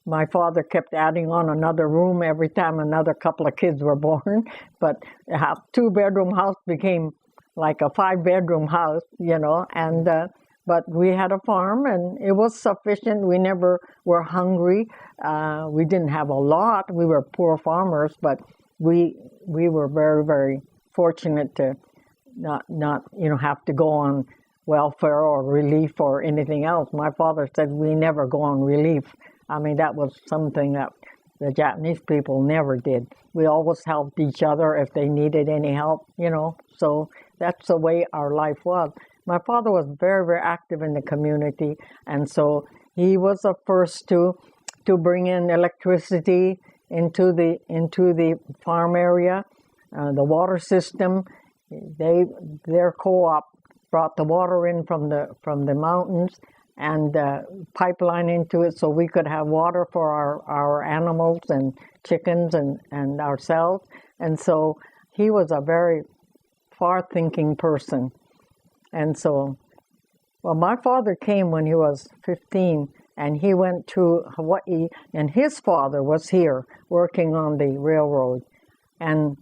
my father kept adding on another room every time another couple of kids were born. But a 2-bedroom house became like a 5-bedroom house, and but we had a farm and it was sufficient. We never were hungry. We didn't have a lot. We were poor farmers, but we were very, very fortunate to not have to go on welfare or relief or anything else. My father said we never go on relief. I mean, that was something that the Japanese people never did. We always helped each other if they needed any help, so that's the way our life was. My father was very, very active in the community, and so he was the first to bring in electricity into the farm area, the water system. Their co-op brought the water in from the mountains and pipeline into it, so we could have water for our animals and chickens and ourselves. And so he was a very far-thinking person. And so, well, my father came when he was 15, and he went to Hawaii, and his father was here working on the railroad. And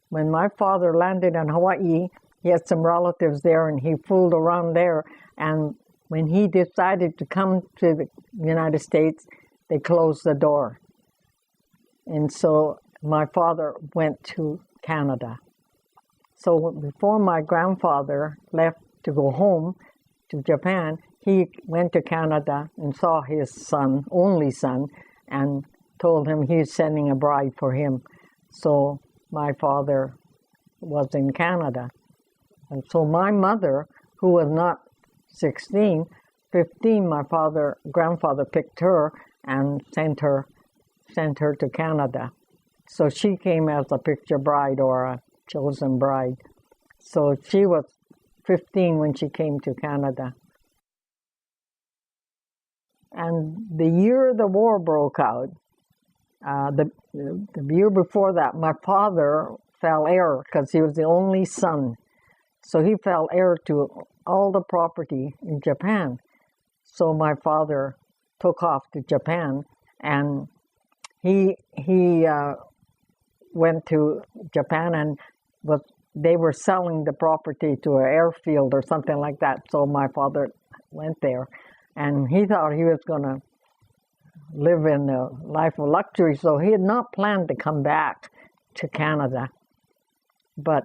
when my father landed in Hawaii, he had some relatives there, and he fooled around there. And when he decided to come to the United States, they closed the door. And so my father went to Canada. So before my grandfather left to go home to Japan, he went to Canada and saw his son, only son, and told him he's sending a bride for him. So my father was in Canada. And so my mother, who was not 16, 15, my grandfather picked her and sent her to Canada. So she came as a picture bride or a chosen bride. So she was 15 when she came to Canada. And the year the war broke out, the year before that, my father fell heir because he was the only son. So he fell heir to all the property in Japan. So my father took off to Japan, and he went to Japan, and they were selling the property to an airfield or something like that. So my father went there, and he thought he was going to live in a life of luxury. So he had not planned to come back to Canada. But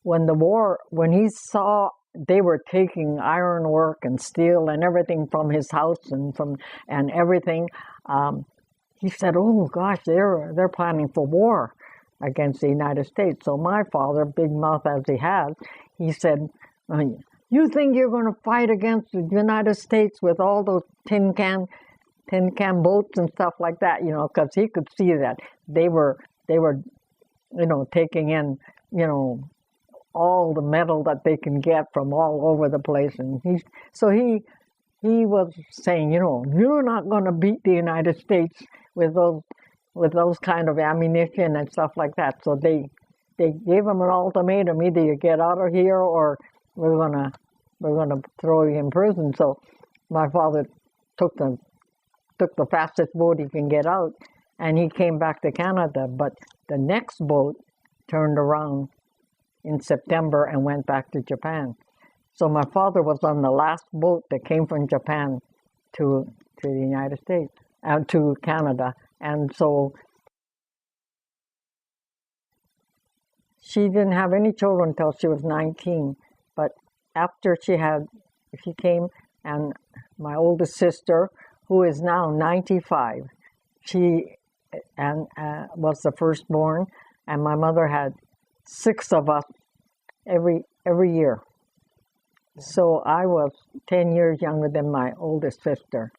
when he saw they were taking ironwork and steel and everything from his house and everything, he said, "Oh gosh, they're planning for war against the United States." So my father, big mouth as he has, he said, "You think you're going to fight against the United States with all those tin can boats and stuff like that?" Because he could see that they were taking in all the metal that they can get from all over the place, and he was saying, "You're not going to beat the United States with those kind of ammunition and stuff like that." So they gave him an ultimatum: either you get out of here, or we're gonna throw you in prison. So my father took the fastest boat he can get out, and he came back to Canada. But the next boat turned around in September and went back to Japan. So my father was on the last boat that came from Japan to the United States, to Canada. And so she didn't have any children until she was 19. But after she came, and my oldest sister, who is now 95, she was the firstborn, and my mother had 6 of us every year. So I was 10 years younger than my oldest sister.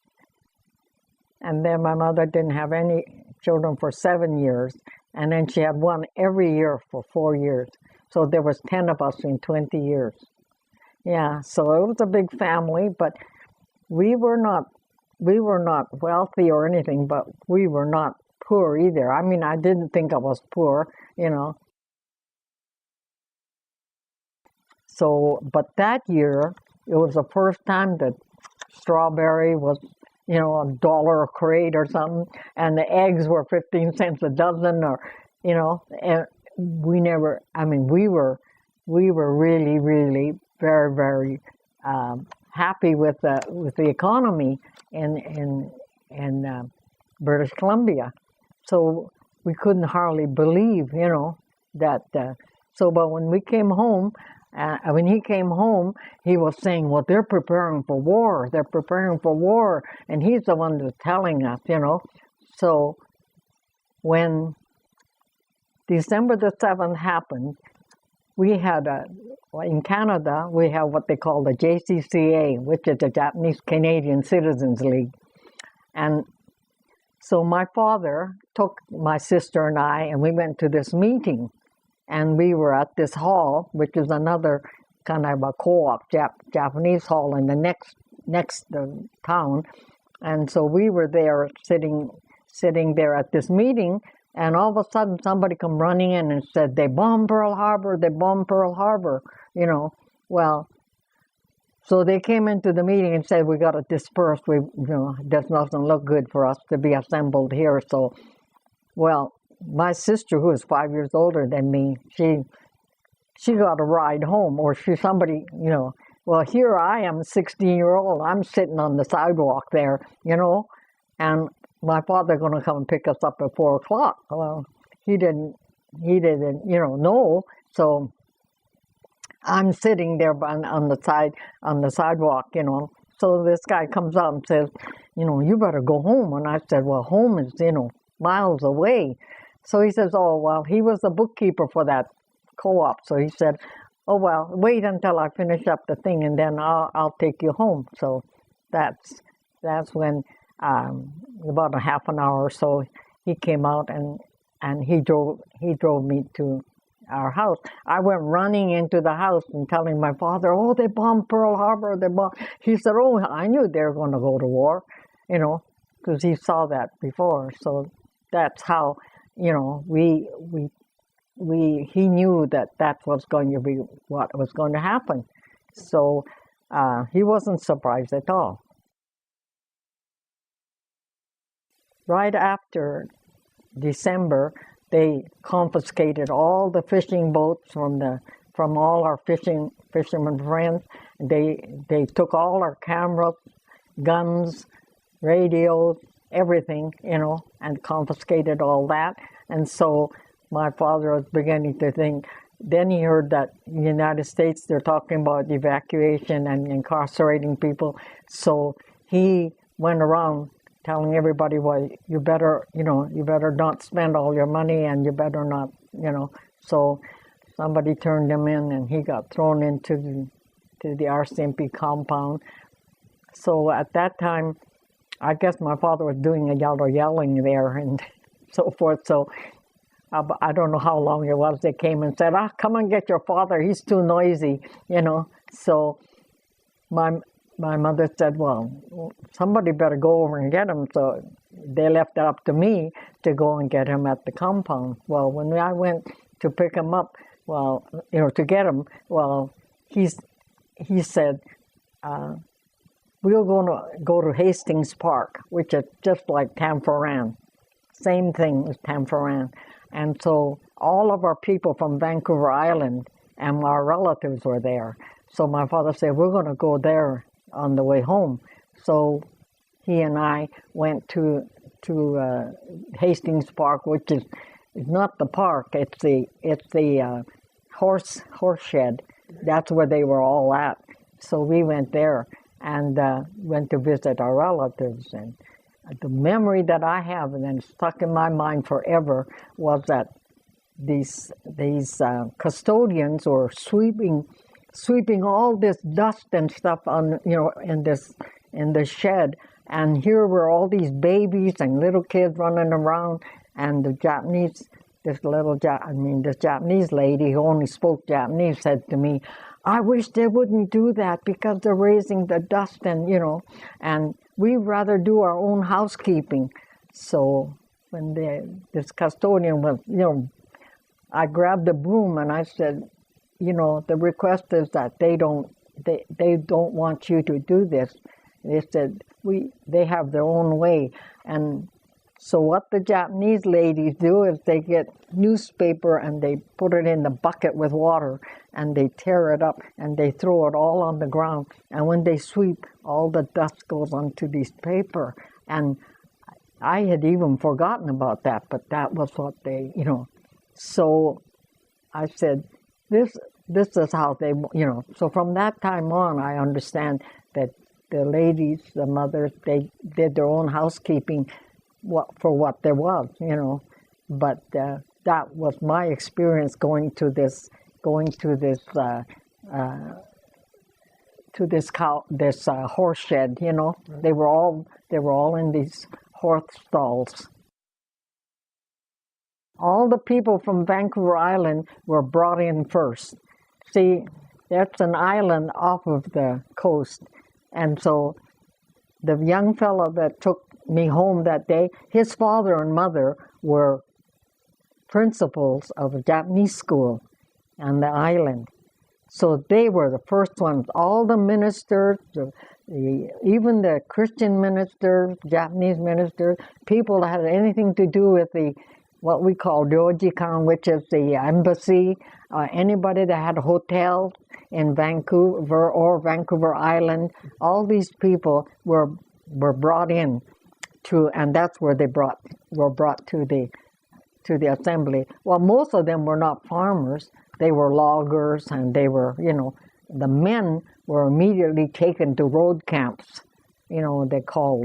And then my mother didn't have any children for 7 years, and then she had one every year for 4 years. So there was 10 of us in 20 years. Yeah, so it was a big family, but we were not wealthy or anything, but we were not poor either. I mean, I didn't think I was poor, So, but that year, it was the first time that strawberry was, $1 a crate or something, and the eggs were 15 cents a dozen, or, and we never, we were really, really very, very happy with the economy in British Columbia. So we couldn't hardly believe, that. But when we came home, when he came home, he was saying, well, they're preparing for war. They're preparing for war. And he's the one that's telling us, So when December the 7th happened, we had in Canada, we have what they call the JCCA, which is the Japanese Canadian Citizens League. And so my father took my sister and I, and we went to this meeting. And we were at this hall, which is another kind of a co-op Japanese hall in the next town. And so we were there sitting there at this meeting, and all of a sudden somebody come running in and said, they bombed Pearl Harbor, they bombed Pearl Harbor, Well, so they came into the meeting and said, we got to disperse. This doesn't look good for us to be assembled here. So, well, my sister, who is 5 years older than me, she got a ride home, or somebody, well, here I am, 16-year-old, I'm sitting on the sidewalk there, and my father going to come and pick us up at 4 o'clock. Well, he didn't, know. So I'm sitting there on the sidewalk, So this guy comes out and says, you better go home. And I said, well, home is, miles away. So he says, oh, well, he was the bookkeeper for that co-op. So he said, oh, well, wait until I finish up the thing, and then I'll take you home. So that's when, about a half an hour or so, he came out and he drove me to our house. I went running into the house and telling my father, oh, they bombed Pearl Harbor, they bombed. He said, oh, I knew they were going to go to war, because he saw that before. So that's how, he knew that was going to be what was going to happen. So he wasn't surprised at all. Right after December, they confiscated all the fishing boats from all our fishermen friends. They took all our cameras, guns, radios, everything, and confiscated all that. And so my father was beginning to think. Then he heard that in the United States they're talking about evacuation and incarcerating people. So he went around telling everybody, well, you better not spend all your money, and you better not, So somebody turned him in, and he got thrown into the RCMP compound. So at that time, I guess my father was doing a lot of yelling there and so forth. So I don't know how long it was. They came and said, come and get your father. He's too noisy, So my mother said, well, somebody better go over and get him. So they left it up to me to go and get him at the compound. Well, when I went to pick him up, to get him, he said, we're going to go to Hastings Park, which is just like Tanforan. Same thing as Tanforan. And so all of our people from Vancouver Island and our relatives were there. So my father said, we're going to go there on the way home. So he and I went to Hastings Park, which is not the park. It's the horse shed. That's where they were all at. So we went there and went to visit our relatives. And the memory that I have, and then stuck in my mind forever, was that these custodians were sweeping all this dust and stuff on in the shed, and here were all these babies and little kids running around, and this Japanese lady who only spoke Japanese said to me, I wish they wouldn't do that because they're raising the dust and we'd rather do our own housekeeping. So when this custodian was, I grabbed the broom and I said, the request is that they don't want you to do this. They said, they have their own way. And so what the Japanese ladies do is they get newspaper and they put it in the bucket with water and they tear it up and they throw it all on the ground. And when they sweep, all the dust goes onto this paper. And I had even forgotten about that, but that was what they, So I said, this is how they, So from that time on, I understand that the ladies, the mothers, they did their own housekeeping for what there was, But that was my experience going to this horse shed. They were all in these horse stalls. All the people from Vancouver Island were brought in first. See, that's an island off of the coast. And so the young fellow that took me home that day, his father and mother were principals of a Japanese school on the island. So they were the first ones. All the ministers, even the Christian ministers, Japanese ministers, people that had anything to do with what we call ryojikan, which is the embassy, anybody that had hotels in Vancouver or Vancouver Island, all these people were brought in and that's where they were brought to the assembly. Well, most of them were not farmers; they were loggers, and they were, the men were immediately taken to road camps. They call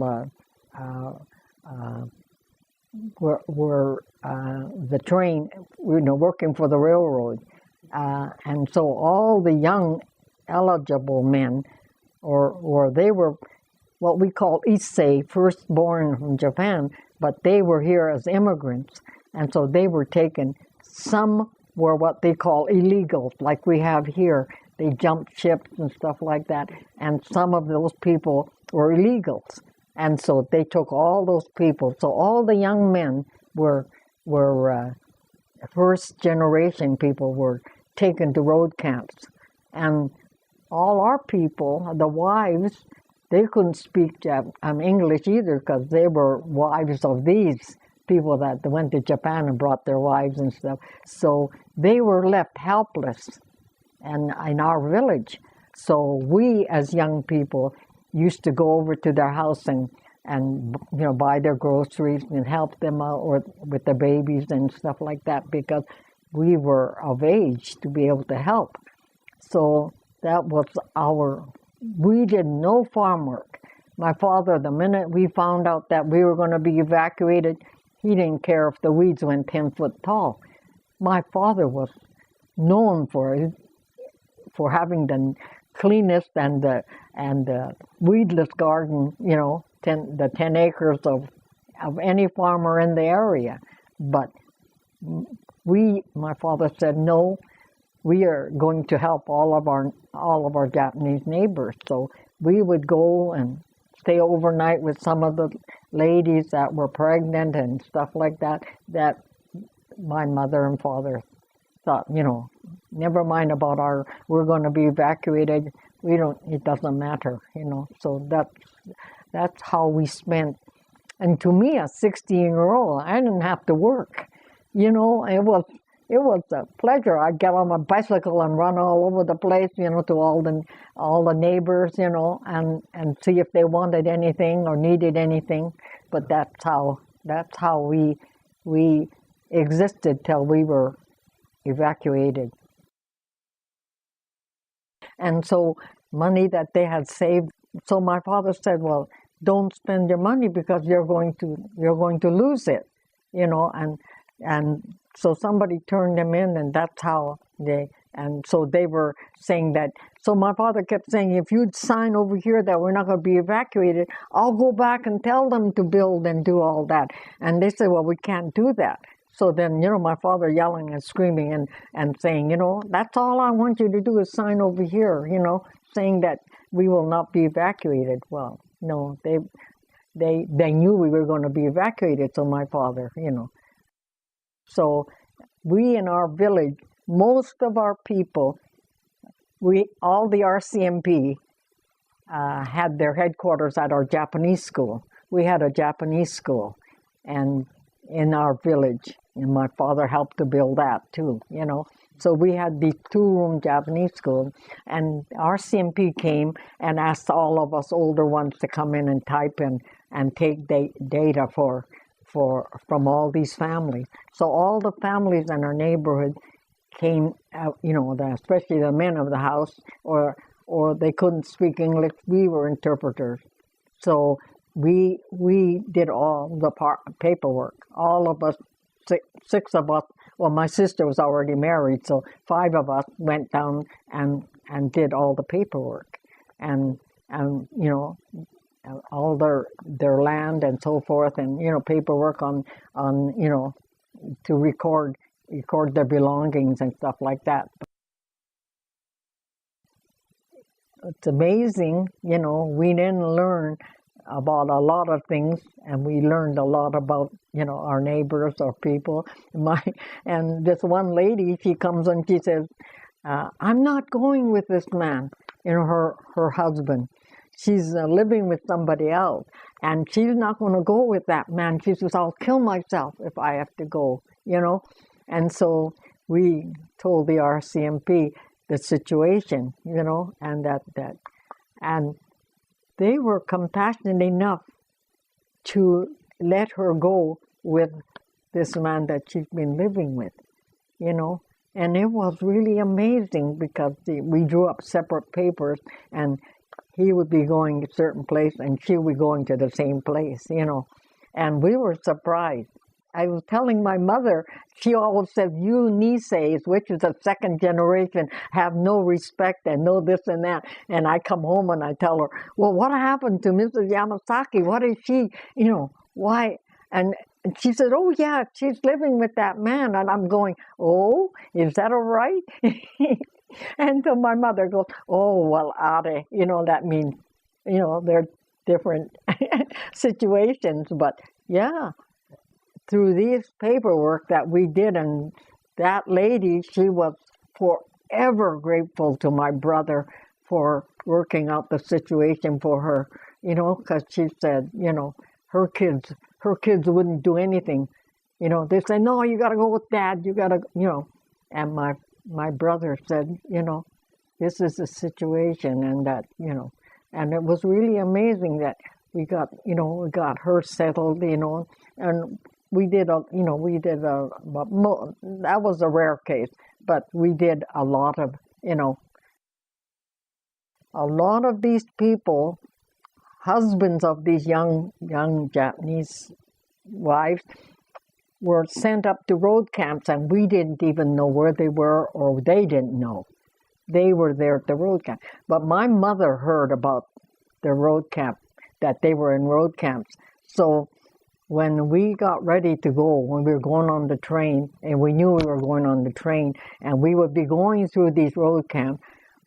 the train, working for the railroad. And so all the young eligible men, or they were what we call Issei, firstborn from Japan, but they were here as immigrants. And so they were taken. Some were what they call illegals, like we have here. They jumped ships and stuff like that. And some of those people were illegals. And so they took all those people. So all the young men were first generation people were taken to road camps. And all our people, the wives, they couldn't speak English either because they were wives of these people that went to Japan and brought their wives and stuff. So they were left helpless and in our village. So we as young people used to go over to their house and buy their groceries and help them out or with the babies and stuff like that because we were of age to be able to help. So that was we did no farm work. My father, the minute we found out that we were going to be evacuated, he didn't care if the weeds went 10 foot tall. My father was known for having the cleanest and the weedless garden, the 10 acres of any farmer in the area. But my father said, no, we are going to help all of our Japanese neighbors. So we would go and stay overnight with some of the ladies that were pregnant and stuff like that, that my mother and father thought, never mind about we're going to be evacuated. It doesn't matter, So that's how we spent. And to me, a 16-year-old, I didn't have to work. It was a pleasure. I'd get on my bicycle and run all over the place, to all the neighbors, and see if they wanted anything or needed anything. But that's how we existed till we were evacuated. And so money that they had saved. So my father said, "Well, don't spend your money because you're going to lose it," and so somebody turned them in, and that's how so they were saying that. So my father kept saying, if you'd sign over here that we're not going to be evacuated, I'll go back and tell them to build and do all that. And they said, well, we can't do that. So then, my father yelling and screaming and saying, that's all I want you to do is sign over here, saying that we will not be evacuated. Well, no, they knew we were going to be evacuated, so my father, So we in our village, most of our people, all the RCMP, had their headquarters at our Japanese school. We had a Japanese school, and in our village, and my father helped to build that too. So we had these 2-room Japanese schools, and our CMP came and asked all of us older ones to come in and type in and take data from all these families. So all the families in our neighborhood came out, especially the men of the house, or they couldn't speak English. We were interpreters. So we did all the paperwork. All of us, six of us. Well, my sister was already married, so 5 of us went down and did all the paperwork, and all their land and so forth, and paperwork on to record their belongings and stuff like that. It's amazing, we didn't learn about a lot of things, and we learned a lot about our neighbors or people. And this one lady, she comes and she says, I'm not going with this man, her husband. She's living with somebody else, and she's not going to go with that man. She says, I'll kill myself if I have to go, And so we told the RCMP the situation, and and they were compassionate enough to let her go with this man that she's been living with, And it was really amazing because we drew up separate papers, and he would be going to a certain place and she would be going to the same place, And we were surprised. I was telling my mother, she always said, you Niseis, which is the second generation, have no respect and no this and that. And I come home and I tell her, well, what happened to Mrs. Yamasaki? What is she, why? And she said, oh, yeah, she's living with that man. And I'm going, oh, is that all right? And so my mother goes, oh, well, Are, that means, they're different situations. But yeah. Through these paperwork that we did, and that lady, she was forever grateful to my brother for working out the situation for her, because she said, her kids wouldn't do anything. They said, no, you got to go with Dad, you got to, and my brother said, this is the situation, and that, and it was really amazing that we got her settled, and we did that was a rare case, but we did a lot of these people, husbands of these young Japanese wives, were sent up to road camps, and we didn't even know where they were, or they didn't know. They were there at the road camp. But my mother heard about the road camp, that they were in road camps. So when we got ready to go, when we were going on the train, and we knew we were going on the train, and we would be going through these road camps,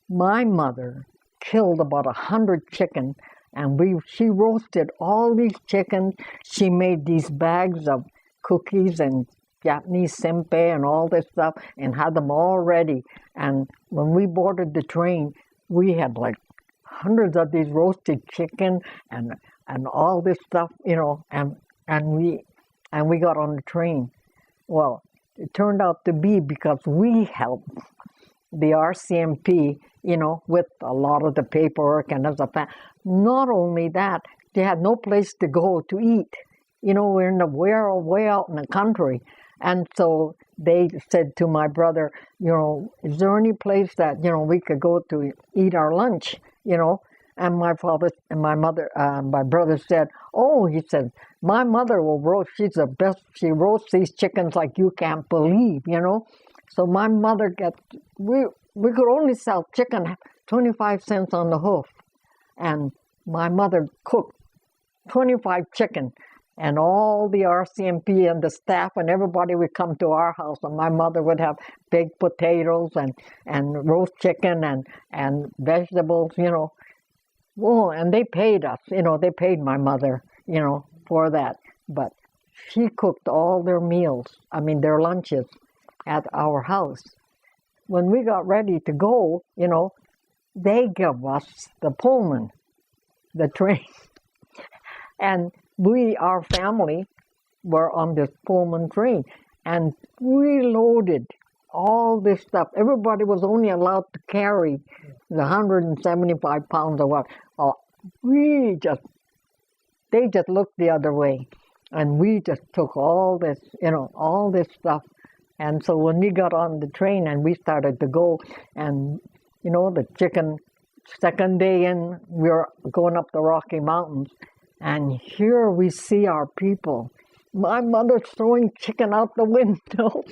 my mother killed about 100 chickens, and she roasted all these chickens. She made these bags of cookies and Japanese senpai and all this stuff, and had them all ready. And when we boarded the train, we had like hundreds of these roasted chicken and all this stuff, and we got on the train. Well, it turned out to be because we helped the RCMP, with a lot of the paperwork, and as a fact, not only that, they had no place to go to eat. We're way out in the country, and so they said to my brother, is there any place that we could go to eat our lunch? And my father and my mother, my brother said, oh, he said, my mother will roast, she's the best, she roasts these chickens like you can't believe, So my mother we could only sell chicken 25 cents on the hoof. And my mother cooked 25 chicken, and all the RCMP and the staff and everybody would come to our house, and my mother would have baked potatoes and roast chicken and vegetables, Well, and they paid us, they paid my mother, for that. But she cooked all their meals, their lunches at our house. When we got ready to go, they gave us the Pullman, the train. And our family, were on this Pullman train, and we loaded all this stuff. Everybody was only allowed to carry the 175 pounds of what. They just looked the other way, and we just took all this, all this stuff. And so when we got on the train and we started to go, and the second day in, we were going up the Rocky Mountains, and here we see our people. My mother's throwing chicken out the window,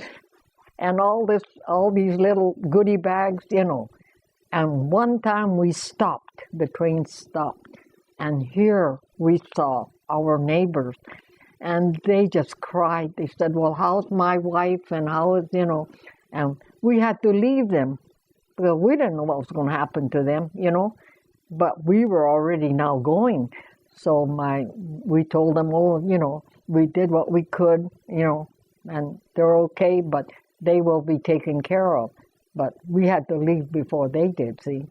and all these little goodie bags, And one time the train stopped, and here we saw our neighbors, and they just cried. They said, well, how's my wife, and how is, and we had to leave them, because we didn't know what was going to happen to them, but we were already now going. So we told them, we did what we could, and they're okay, but they will be taken care of. But we had to leave before they did, see.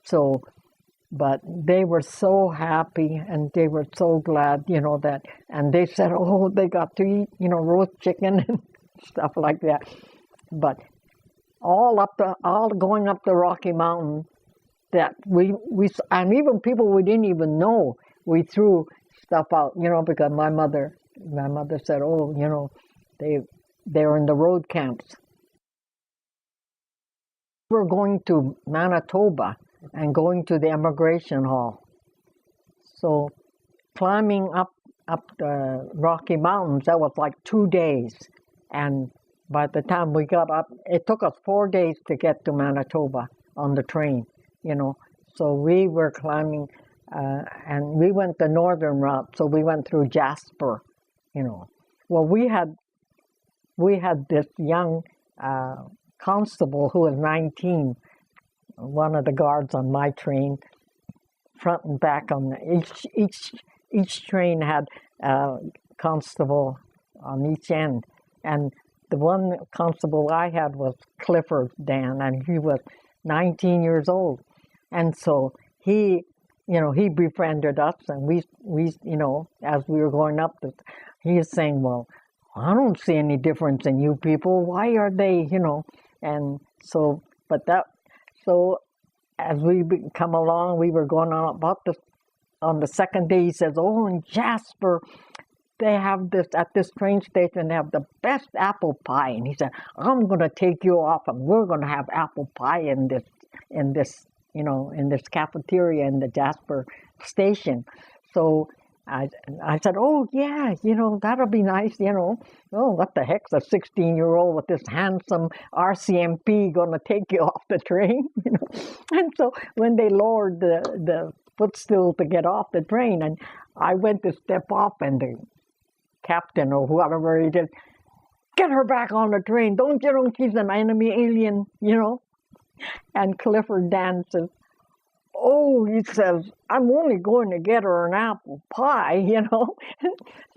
So, but they were so happy, and they were so glad, that, and they said, oh, they got to eat, roast chicken and stuff like that. But all going up the Rocky Mountain, that we and even people we didn't even know, we threw stuff out, because my mother said, oh, they're in the road camps. We're going to Manitoba and going to the immigration hall. So climbing up the Rocky Mountains, that was like 2 days. And by the time we got up, it took us 4 days to get to Manitoba on the train, So we were climbing, and we went the northern route, so we went through Jasper, Well, we had this young constable who was 19, one of the guards on my train, front and back on each train had a constable on each end, and the one constable I had was Clifford Dan, and he was 19 years old, and so he befriended us, and we as we were going up, he is saying, well, I don't see any difference in you people. Why are they, And so, so as we come along, we were going on on the second day, he says, oh, in Jasper, they have at this train station, they have the best apple pie. And he said, I'm going to take you off, and we're going to have apple pie in this cafeteria in the Jasper station. So I said, oh, yeah, that'll be nice, Oh, what the heck's a 16-year-old with this handsome RCMP going to take you off the train, And so when they lowered the footstool to get off the train, and I went to step off, and the captain or whoever he did, get her back on the train. Don't she's an enemy alien, And Clifford Dan says, oh, he says, I'm only going to get her an apple pie,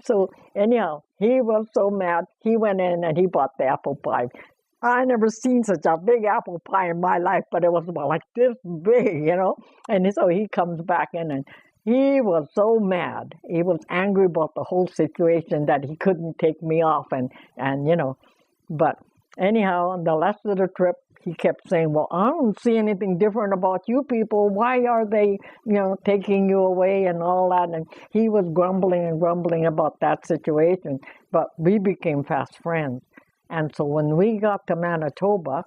So anyhow, he was so mad. He went in and he bought the apple pie. I never seen such a big apple pie in my life, but it was about like this big, And so he comes back in, and he was so mad. He was angry about the whole situation that he couldn't take me off, and But anyhow, on the last of the trip, he kept saying, well, I don't see anything different about you people. Why are they, taking you away and all that? And he was grumbling about that situation. But we became fast friends. And so when we got to Manitoba,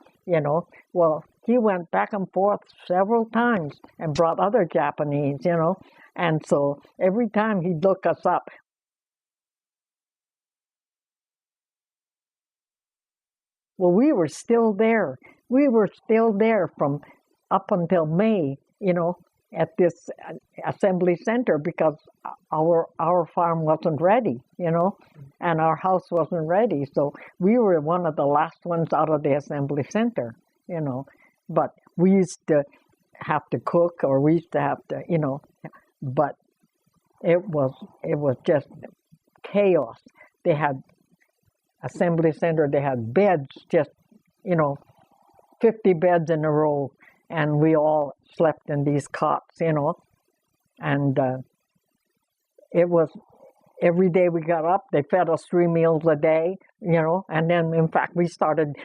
well, he went back and forth several times and brought other Japanese, And so every time he'd look us up. Well, we were still there. We were still there from up until May, at this assembly center, because our farm wasn't ready, and our house wasn't ready. So we were one of the last ones out of the assembly center, But we used to have to cook, or we used to have to, but it was just chaos. They had assembly center, they had beds, just 50 beds in a row, and we all slept in these cots, And it was every day we got up, they fed us 3 meals a day, and then in fact we started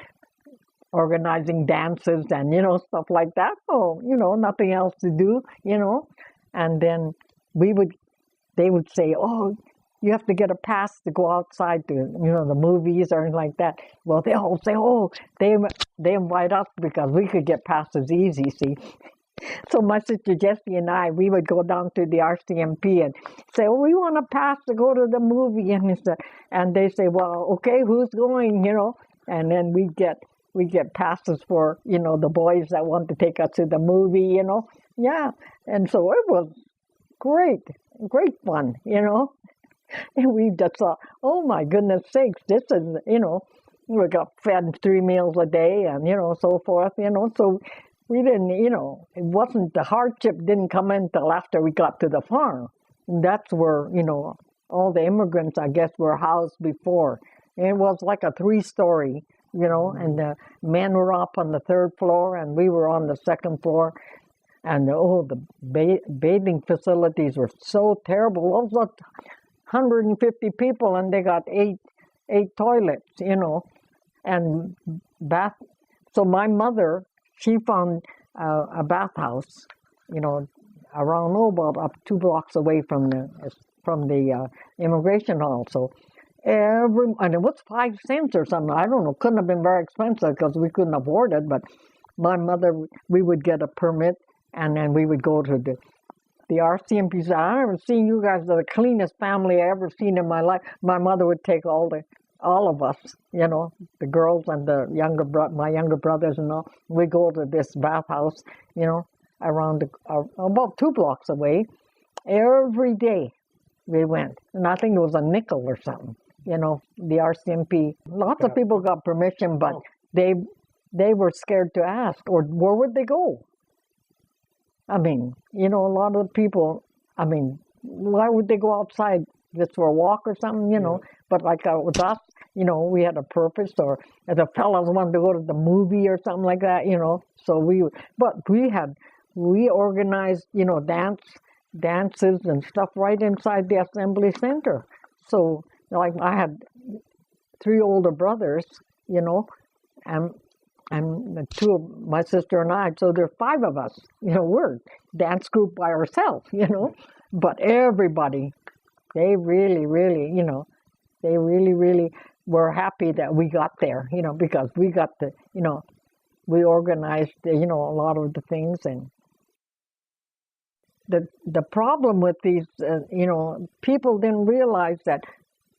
organizing dances and, stuff like that. So, nothing else to do, and then they would say, oh, you have to get a pass to go outside to, the movies or anything like that. Well, they all say, oh, they invite us because we could get passes easy, see. So my sister Jessie and I, we would go down to the RCMP and say, oh, we want a pass to go to the movie. And they say, well, okay, who's going, And then we get passes for, the boys that want to take us to the movie, Yeah. And so it was great fun, And we just thought, oh my goodness sakes, this is, we got fed 3 meals a day and, so forth, so we didn't, it wasn't, the hardship didn't come in till after we got to the farm. And that's where, all the immigrants, I guess, were housed before. And it was like a 3-story, and the men were up on the 3rd floor and we were on the 2nd floor. And, the bathing facilities were so terrible. Those 150 people and they got eight toilets, and bath. So my mother, she found a bathhouse, around about up 2 blocks away from the immigration hall. So and it was 5 cents or something. I don't know. Couldn't have been very expensive because we couldn't afford it. But my mother, we would get a permit and then we would go to the RCMP. Said, I never seen you guys the cleanest family I ever seen in my life. My mother would take all of us, the girls and the my younger brothers and all. We go to this bathhouse, around about 2 blocks away. Every day we went, and I think it was a nickel or something. The RCMP. Lots of people got permission, but they were scared to ask, or where would they go? I mean, a lot of people. I mean, why would they go outside just for a walk or something? But like with us. We had a purpose, or if the fellows wanted to go to the movie or something like that, so we organized, dances and stuff right inside the Assembly Center. So, like, I had 3 older brothers, and the 2 of my sister and I, so there's 5 of us, we're a dance group by ourselves, but everybody, they really, they really were happy that we got there, because we got we organized, a lot of the things. And the problem with these, people didn't realize that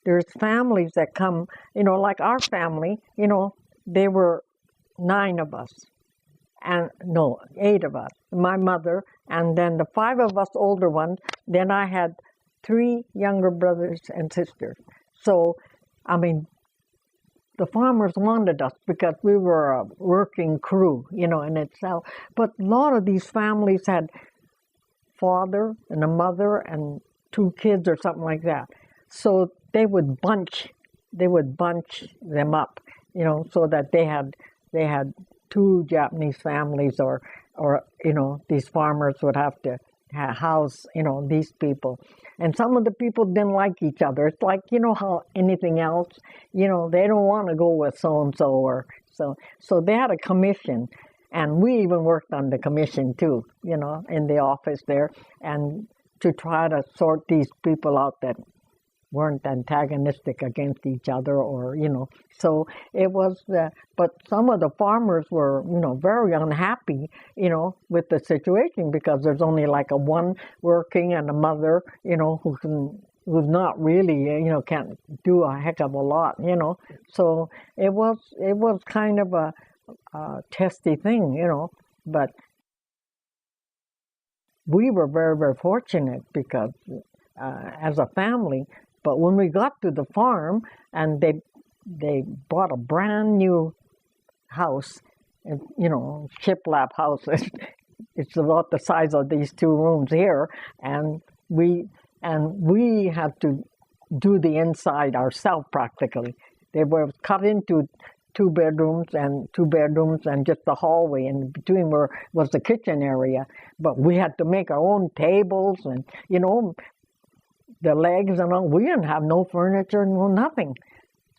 there's families that come, like our family, there were 9 of us, and no, 8 of us, my mother, and then the 5 of us older ones, then I had 3 younger brothers and sisters. So, I mean, the farmers wanted us because we were a working crew, in itself. But a lot of these families had father and a mother and 2 kids or something like that. So they would bunch them up, so that they had 2 Japanese families, or these farmers would have to house, these people. And some of the people didn't like each other. It's like, how anything else, they don't want to go with so-and-so or so. So they had a commission, and we even worked on the commission too, in the office there, and to try to sort these people out that weren't antagonistic against each other, or, so it was, but some of the farmers were, very unhappy, with the situation, because there's only like a one working and a mother, who's not really, can't do a heck of a lot, so it was kind of a testy thing, but we were very, very fortunate because as a family. But when we got to the farm and they bought a brand new house, and, shiplap house, it's about the size of these 2 rooms here, and we had to do the inside ourselves practically. They were cut into two bedrooms and just the hallway, and between was the kitchen area. But we had to make our own tables and, the legs and all. We didn't have no furniture, no nothing.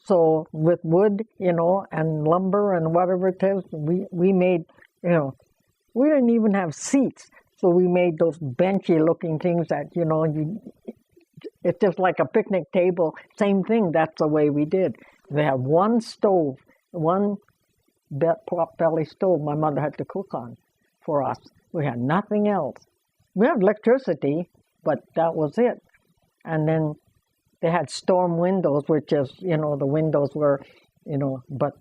So with wood, and lumber and whatever it is, we made, we didn't even have seats. So we made those benchy looking things that, it's just like a picnic table. Same thing, that's the way we did. They had one stove, one pot belly stove my mother had to cook on for us. We had nothing else. We had electricity, but that was it. And then they had storm windows, which is, the windows were, but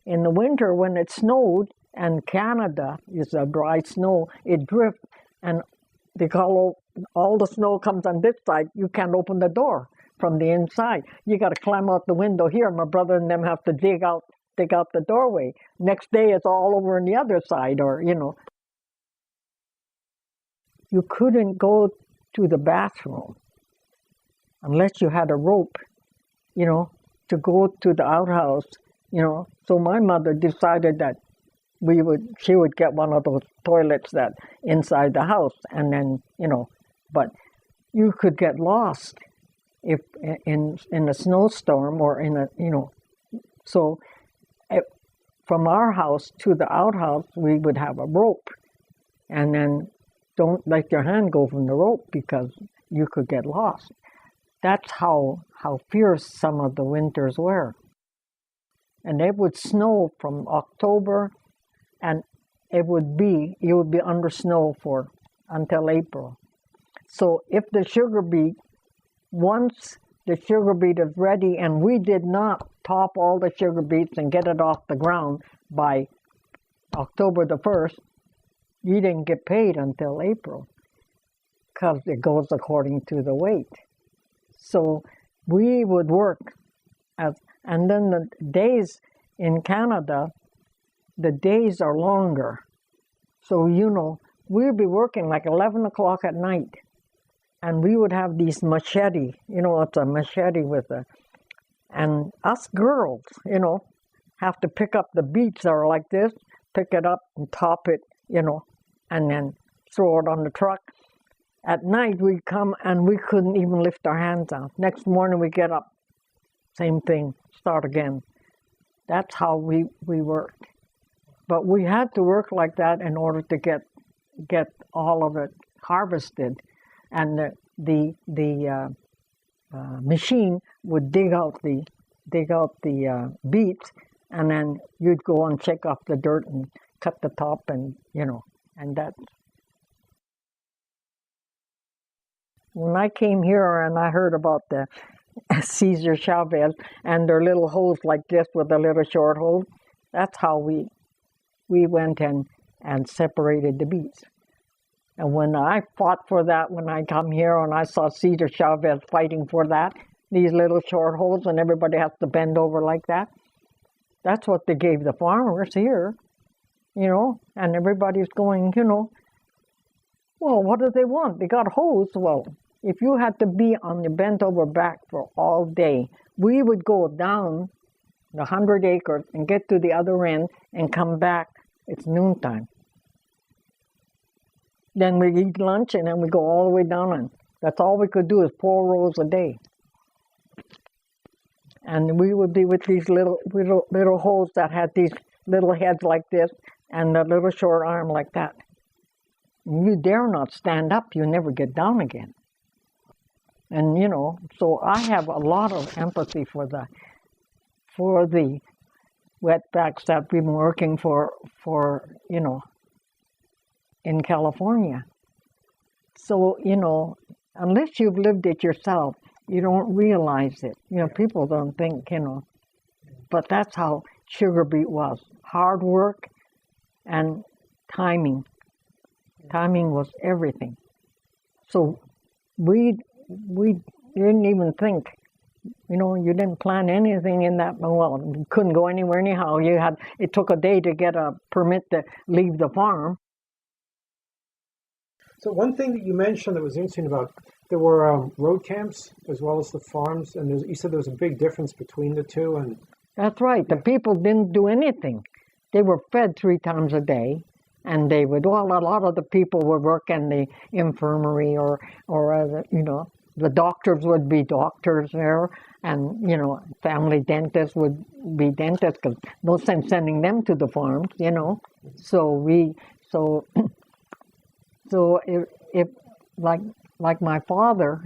in the winter when it snowed, and Canada is a dry snow, it drifts, and they call all the snow comes on this side, you can't open the door from the inside. You got to climb out the window here. My brother and them have to dig out the doorway. Next day it's all over on the other side, or, You couldn't go to the bathroom unless you had a rope, to go to the outhouse, So my mother decided that she would get one of those toilets that inside the house, and then, but you could get lost if in a snowstorm or in a, so from our house to the outhouse, we would have a rope, and then don't let your hand go from the rope because you could get lost. That's how fierce some of the winters were. And it would snow from October, and you would be under snow until April. So if the sugar beet, once the sugar beet is ready, and we did not top all the sugar beets and get it off the ground by October the 1st, you didn't get paid until April, because it goes according to the weight. So we would work, and then the days in Canada, the days are longer. So, we'd be working like 11 o'clock at night, and we would have these machete, it's a machete and us girls, have to pick up the beets that are like this, pick it up and top it, and then throw it on the truck. At night we'd come and we couldn't even lift our hands out. Next morning we get up, same thing, start again. That's how we worked. But we had to work like that in order to get all of it harvested, and the machine would dig out the beets, and then you'd go and shake off the dirt and cut the top, and and that. When I came here and I heard about the Cesar Chavez and their little hoes like this with a little short hose, that's how we went and separated the beets. And when I fought for that, when I come here and I saw Cesar Chavez fighting for that, these little short holes and everybody has to bend over like that, that's what they gave the farmers here, and everybody's going, well, what do they want? They got hoes. Well, if you had to be on your bent over back for all day, we would go down the 100 acres and get to the other end and come back. It's noontime. Then we eat lunch and then we go all the way down, and that's all we could do is 4 rows a day. And we would be with these little hoes that had these little heads like this and a little short arm like that. You dare not stand up, you never get down again. And so I have a lot of empathy for the wetbacks that we've been working for in California. So, unless you've lived it yourself, you don't realize it. People don't think, but that's how sugar beet was. Hard work and timing. Timing was everything. So we didn't even think, you didn't plan anything in that. Well, you couldn't go anywhere anyhow. It took a day to get a permit to leave the farm. So one thing that you mentioned that was interesting about, there were road camps as well as the farms, and you said there was a big difference between the two, and That's right. The people didn't do anything. They were fed 3 times a day, and they would. Well, a lot of the people would work in the infirmary, or the doctors would be doctors there, and family dentists would be dentists, because no sense sending them to the farms, So if like my father,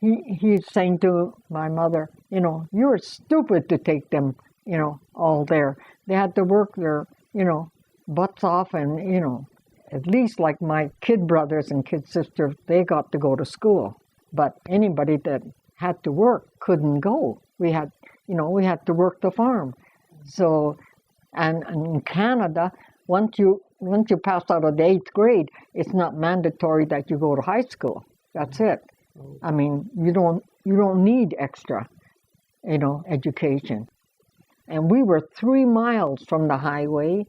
he's saying to my mother, you're stupid to take them, all there. They had to work their, butts off, and, at least like my kid brothers and kid sisters, they got to go to school. But anybody that had to work couldn't go. We had to work the farm. So, and in Canada, once you pass out of the 8th grade, it's not mandatory that you go to high school. That's it. I mean, you don't need extra, education. And we were 3 miles from the highway,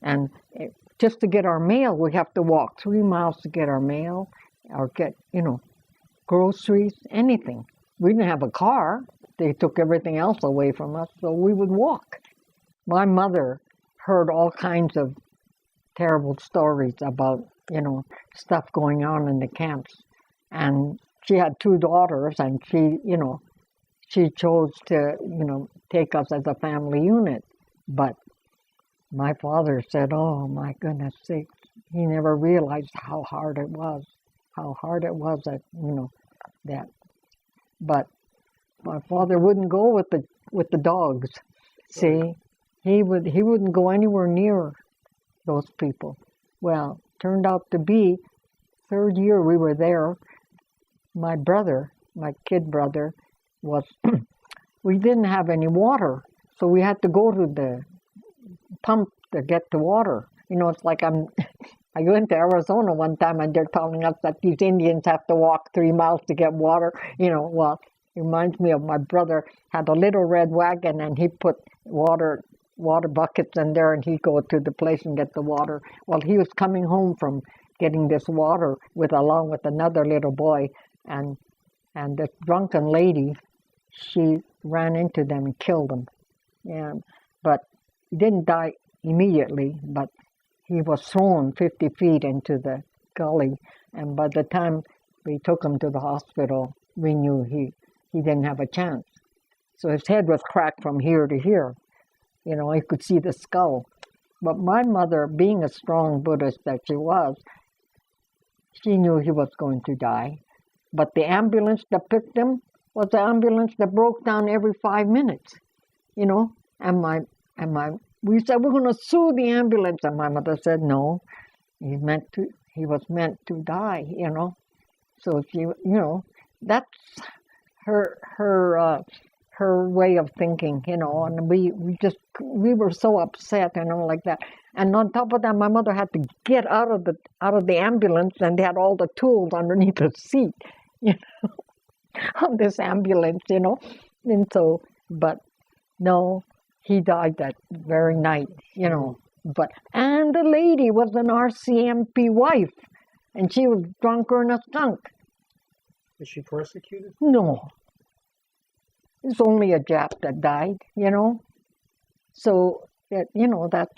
and just to get our mail, we have to walk 3 miles to get our mail, or get, groceries, anything. We didn't have a car. They took everything else away from us, so we would walk. My mother heard all kinds of terrible stories about, stuff going on in the camps. And she had 2 daughters, and she chose to, take us as a family unit. But my father said, oh, my goodness sakes, he never realized how hard it was that, that. But my father wouldn't go with the dogs. See, he wouldn't go anywhere near those people. Well, turned out to be 3rd year we were there. My kid brother, was we didn't have any water, so we had to go to the pump to get the water. It's like I went to Arizona one time, and they're telling us that these Indians have to walk 3 miles to get water. Well, it reminds me of my brother had a little red wagon, and he put water buckets in there, and he'd go to the place and get the water. Well, he was coming home from getting this water along with another little boy, and this drunken lady, she ran into them and killed them. But he didn't die immediately, but he was thrown 50 feet into the gully, and by the time we took him to the hospital, we knew he didn't have a chance. So his head was cracked from here to here. You could see the skull. But my mother, being a strong Buddhist that she was, she knew he was going to die. But the ambulance that picked him was the ambulance that broke down every 5 minutes. And we said, we're going to sue the ambulance. And my mother said, no, he was meant to die, So she, that's her way of thinking, and we were so upset, like that. And on top of that, my mother had to get out of the ambulance, and they had all the tools underneath the seat, of this ambulance, And so, but no, he died that very night, and the lady was an RCMP wife, and she was drunker than a skunk. Was she persecuted? No. It's only a Jap that died, So that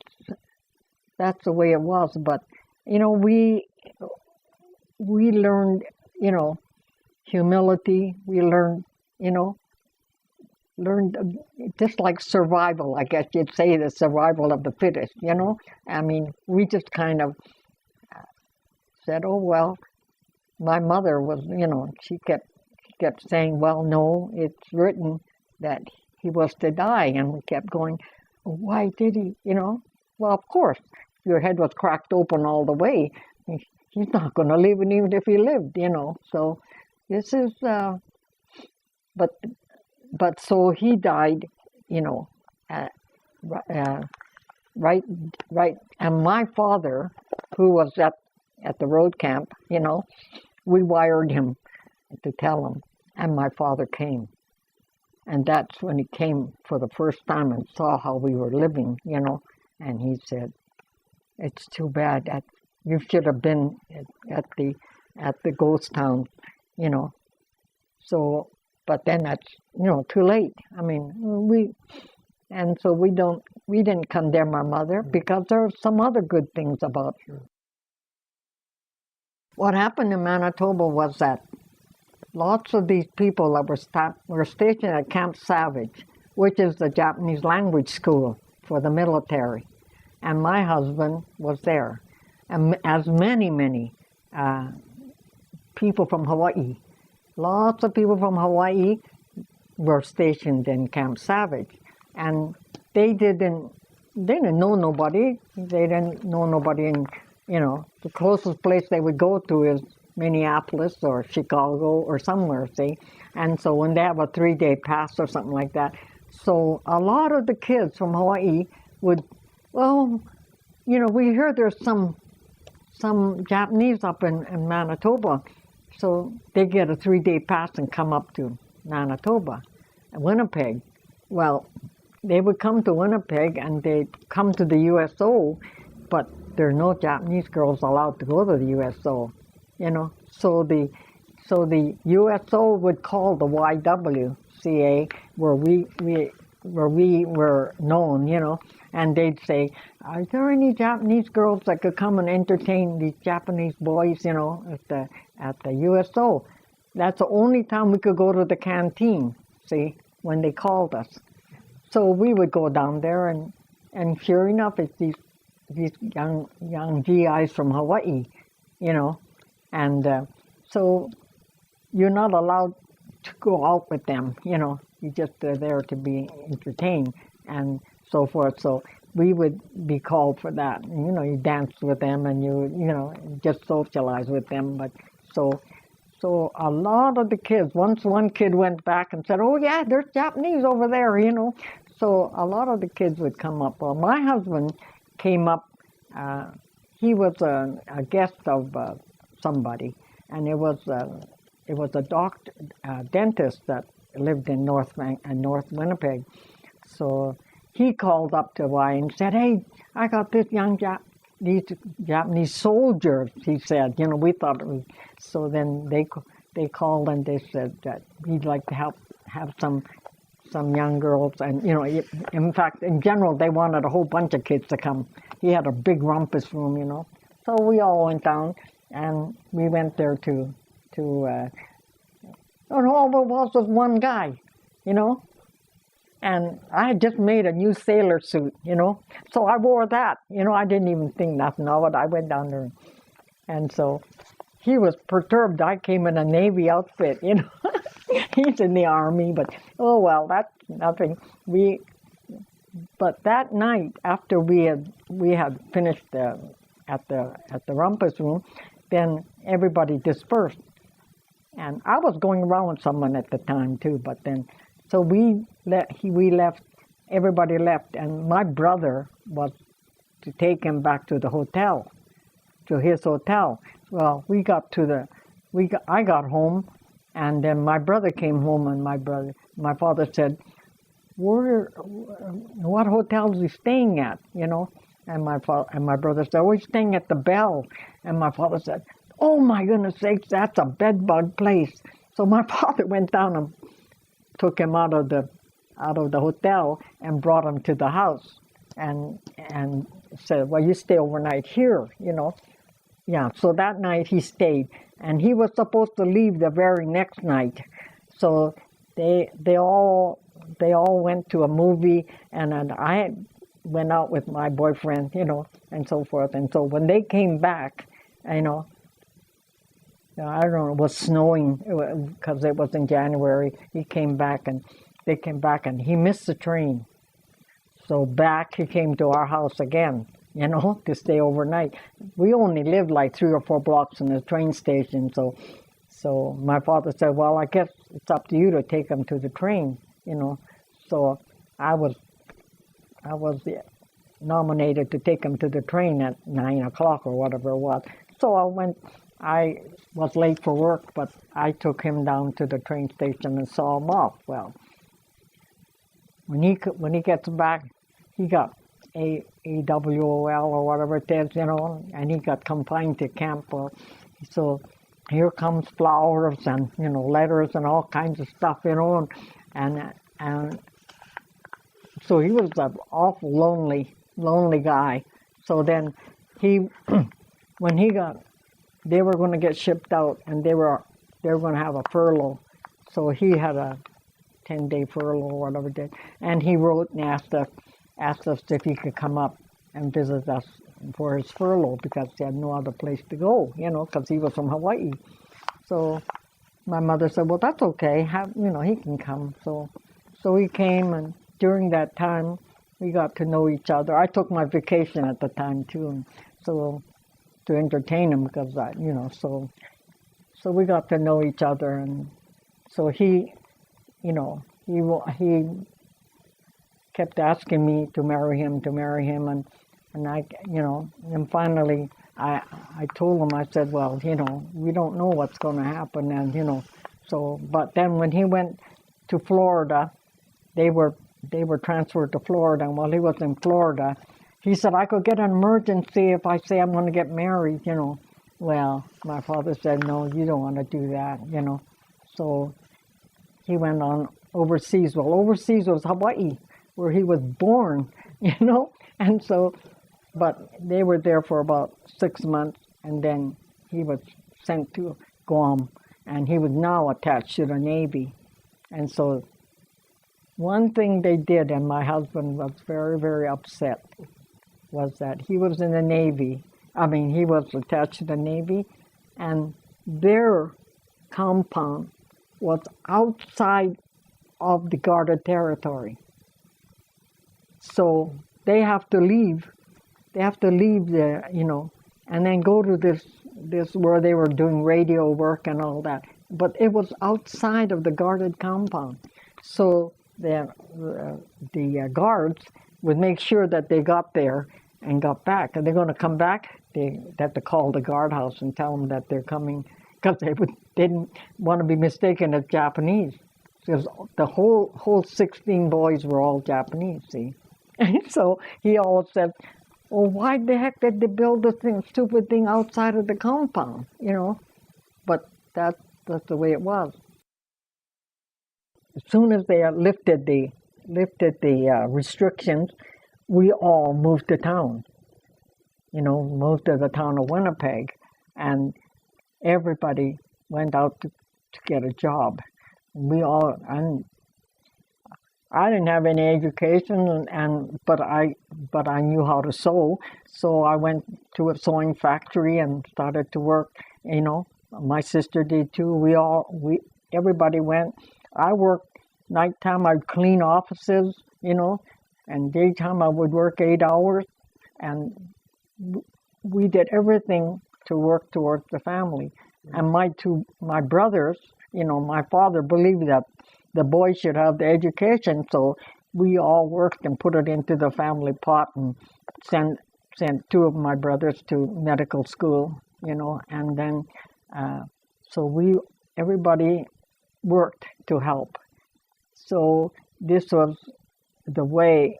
that's the way it was. But we learned humility. We learned just like survival. I guess you'd say the survival of the fittest. I mean, we just kind of said, oh well. My mother was, she kept saying, well, no, it's written that he was to die. And we kept going, oh, why did he, Well, of course, if your head was cracked open all the way, he's not going to live, and even if he lived, So this is, but so he died, right. And my father, who was at the road camp, we wired him to tell him, and my father came. And that's when he came for the first time and saw how we were living, and he said, it's too bad that you should have been at the ghost town, So but then that's, too late. I mean, so we didn't condemn our mother because there are some other good things about her. What happened in Manitoba was that lots of these people that were stationed at Camp Savage, which is the Japanese language school for the military, and my husband was there, and as many people from Hawaii. Lots of people from Hawaii were stationed in Camp Savage, and they didn't know nobody. They didn't know nobody in, the closest place they would go to is Minneapolis or Chicago or somewhere, see? And so when they have a 3-day pass or something like that, so a lot of the kids from Hawaii would, we hear there's some Japanese up in Manitoba, so they get a 3-day pass and come up to Manitoba, Winnipeg. Well, they would come to Winnipeg and they'd come to the USO, but there are no Japanese girls allowed to go to the USO, So the USO would call the YWCA where we were known, and they'd say, "Are there any Japanese girls that could come and entertain these Japanese boys, at the USO?" That's the only time we could go to the canteen, see, when they called us. So we would go down there, and sure enough, it's these young GIs from Hawaii, and so you're not allowed to go out with them, you just are there to be entertained and so forth. So we would be called for that. You dance with them and you just socialize with them. But so a lot of the kids, once one kid went back and said, "Oh yeah, there's Japanese over there," So a lot of the kids would come up. Well, my husband came up. He was a guest of somebody, and it was a doctor, dentist that lived in North Winnipeg. So he called up to Hawaii and said, "Hey, I got this these Japanese soldiers," he said. We thought it was. So then they called and they said that he'd like to have some young girls, and in fact, in general, they wanted a whole bunch of kids to come. He had a big rumpus room, So we all went down, and we went there to and all there was one guy, and I had just made a new sailor suit, so I wore that, I didn't even think nothing of it. I went down there, and so he was perturbed. I came in a Navy outfit, He's in the Army, but oh well, that's nothing. But that night, after we had finished at the rumpus room, then everybody dispersed. And I was going around with someone at the time too, but then, so we left, everybody left, and my brother was to take him back to the hotel, to his hotel. Well, I got home, and then my brother came home, and my father said, "What hotel is he staying at?" And my brother said, "We're staying at the Bell." And my father said, "Oh my goodness sakes, that's a bedbug place." So my father went down and took him out of the hotel and brought him to the house, and said, "Well, you stay overnight here, Yeah, so that night he stayed, and he was supposed to leave the very next night. So they all went to a movie, and I went out with my boyfriend, and so forth. And so when they came back, I don't know, it was snowing because it was in January. They came back, and he missed the train. So back he came to our house again, to stay overnight. We only lived like 3 or 4 blocks from the train station. So my father said, "Well, I guess it's up to you to take him to the train," So I was nominated to take him to the train at 9 o'clock or whatever it was. So I went. I was late for work, but I took him down to the train station and saw him off. Well, when he gets back, he got AWOL or whatever it is, and he got confined to camp. So here comes flowers and, letters and all kinds of stuff, and so he was an awful lonely guy. So then when they were going to get shipped out, and they were going to have a furlough. So he had a 10-day furlough or whatever it did, and he wrote and asked us if he could come up and visit us for his furlough, because he had no other place to go, because he was from Hawaii. So my mother said, well, that's okay, he can come. So he came, and during that time, we got to know each other. I took my vacation at the time too, and so to entertain him, because so we got to know each other, and so he kept asking me to marry him, and I, and finally I told him, I said, well, we don't know what's going to happen, and so, but then when he went to Florida, they were transferred to Florida, and while he was in Florida, he said, I could get an emergency if I say I'm going to get married, Well, my father said, no, you don't want to do that, So he went on overseas. Well, overseas was Hawaii, where he was born, And so, but they were there for about 6 months, and then he was sent to Guam, and he was now attached to the Navy. And so one thing they did, and my husband was very, very upset, was that he was in the Navy. He was attached to the Navy, and their compound was outside of the guarded territory. So they have to leave. They have to leave there, and then go to this where they were doing radio work and all that. But it was outside of the guarded compound. So the guards would make sure that they got there and got back. And they're going to come back, they have to call the guardhouse and tell them that they're coming, because they didn't want to be mistaken as Japanese. Because the whole 16 boys were all Japanese, see. And so he always said, well, why the heck did they build this stupid thing outside of the compound, But that's the way it was. As soon as they lifted the restrictions, we all moved to town. Moved to the town of Winnipeg, and everybody went out to get a job. And I didn't have any education, but I knew how to sew. So I went to a sewing factory and started to work. My sister did too. Everybody went. I worked nighttime. I'd clean offices, and daytime I would work 8 hours, and we did everything to work towards the family. And my brothers, my father believed that the boys should have the education, so we all worked and put it into the family pot and sent 2 of my brothers to medical school, and then so everybody worked to help. So this was the way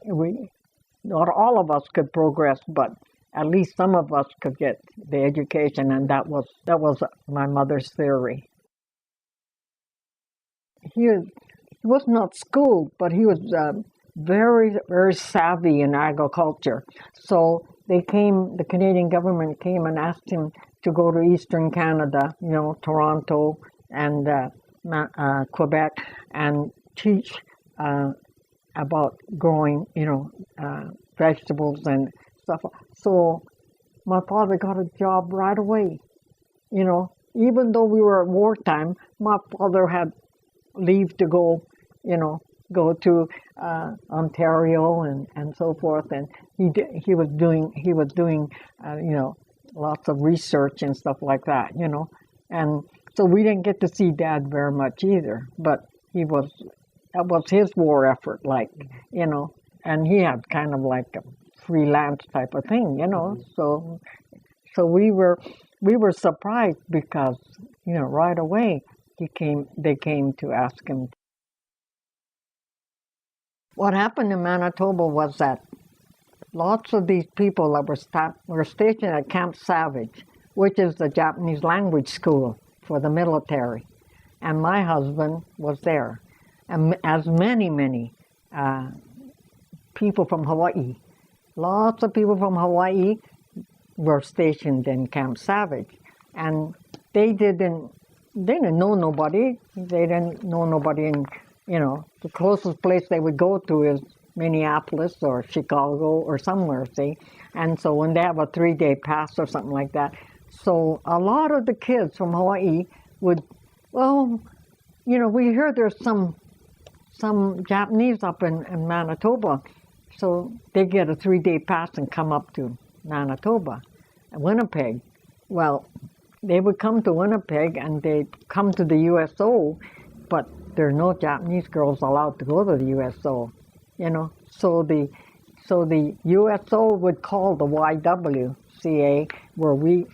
not all of us could progress, but at least some of us could get the education, and that was my mother's theory. He was not schooled, but he was very, very savvy in agriculture. So the Canadian government came and asked him to go to Eastern Canada, Toronto and Quebec, and teach about growing, vegetables and stuff. So my father got a job right away. Even though we were at wartime, my father had leave to go to Ontario and so forth, and he was doing lots of research and stuff like that, and so we didn't get to see Dad very much either. But that was his war effort, and he had kind of like a freelance type of thing, So we were surprised because right away they came to ask him. What happened in Manitoba was that lots of these people that were stationed at Camp Savage, which is the Japanese language school for the military. And my husband was there. And as many people from Hawaii, lots of people from Hawaii were stationed in Camp Savage. And they didn't know nobody. They didn't know nobody in, the closest place they would go to is Minneapolis or Chicago or somewhere, see? And so when they have a 3-day pass or something like that, so a lot of the kids from Hawaii would, we hear there's some Japanese up in Manitoba, so they get a 3-day pass and come up to Manitoba, Winnipeg. Well, they would come to Winnipeg and they'd come to the USO, but there are no Japanese girls allowed to go to the USO, So the USO would call the YWCA where we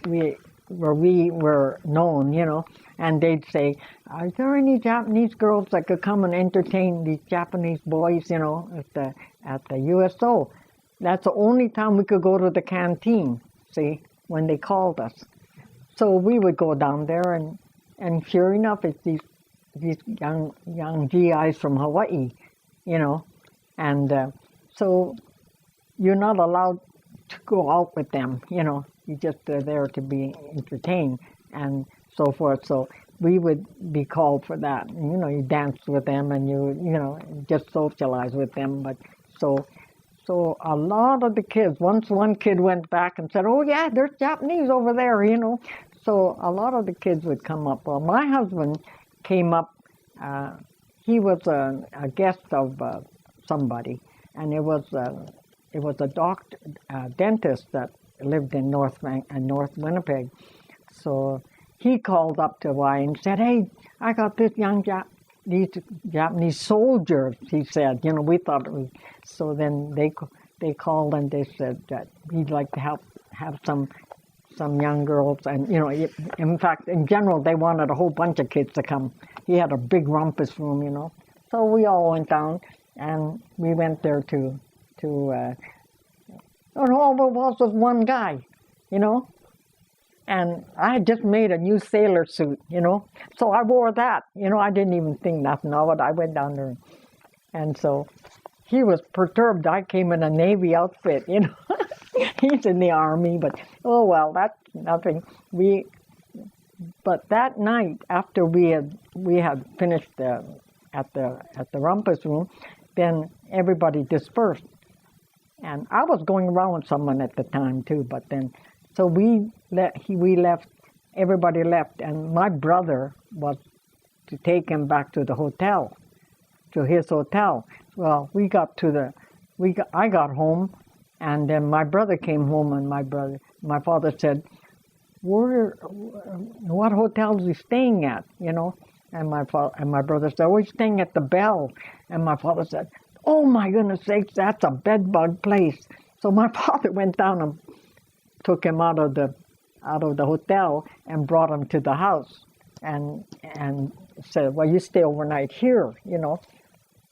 were known, and they'd say, "Are there any Japanese girls that could come and entertain these Japanese boys, at the USO?" That's the only time we could go to the canteen, see, when they called us. So we would go down there, and sure enough, it's these young GIs from Hawaii, and so you're not allowed to go out with them, you just are there to be entertained and so forth. So we would be called for that. You dance with them and you just socialize with them. But so a lot of the kids, once one kid went back and said, "Oh yeah, there's Japanese over there," So a lot of the kids would come up. Well, my husband came up, he was a guest of somebody, and it was a doctor, dentist that lived in North Winnipeg. So he called up to Hawaii and said, "Hey, I got this these Japanese soldiers," he said. We thought it was. So then they called and they said that he'd like to have some young girls, and in fact, in general, they wanted a whole bunch of kids to come. He had a big rumpus room, So we all went down, and we went there to and all there was one guy, and I had just made a new sailor suit, so I wore that, I didn't even think nothing of it. I went down there, and so he was perturbed. I came in a Navy outfit, He's in the Army, but oh well, that's nothing. But that night, after we had finished at the rumpus room, then everybody dispersed. And I was going around with someone at the time too, but then, so we left, everybody left, and my brother was to take him back to the hotel, to his hotel. Well, I got home, and then my brother came home, and my father said, "What hotel is he staying at?" And my brother said, "We're staying at the Bell." And my father said, "Oh my goodness sakes, that's a bed bug place." So my father went down and took him out of the hotel and brought him to the house, and said, "Well, you stay overnight here,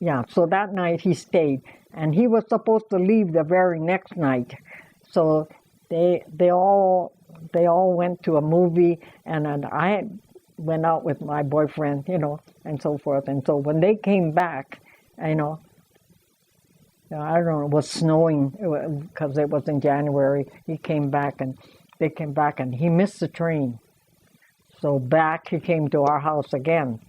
Yeah, so that night he stayed, and he was supposed to leave the very next night. So they all went to a movie, and then I went out with my boyfriend, and so forth. And so when they came back, I don't know, it was snowing because it was in January. They came back, and he missed the train. So back he came to our house again,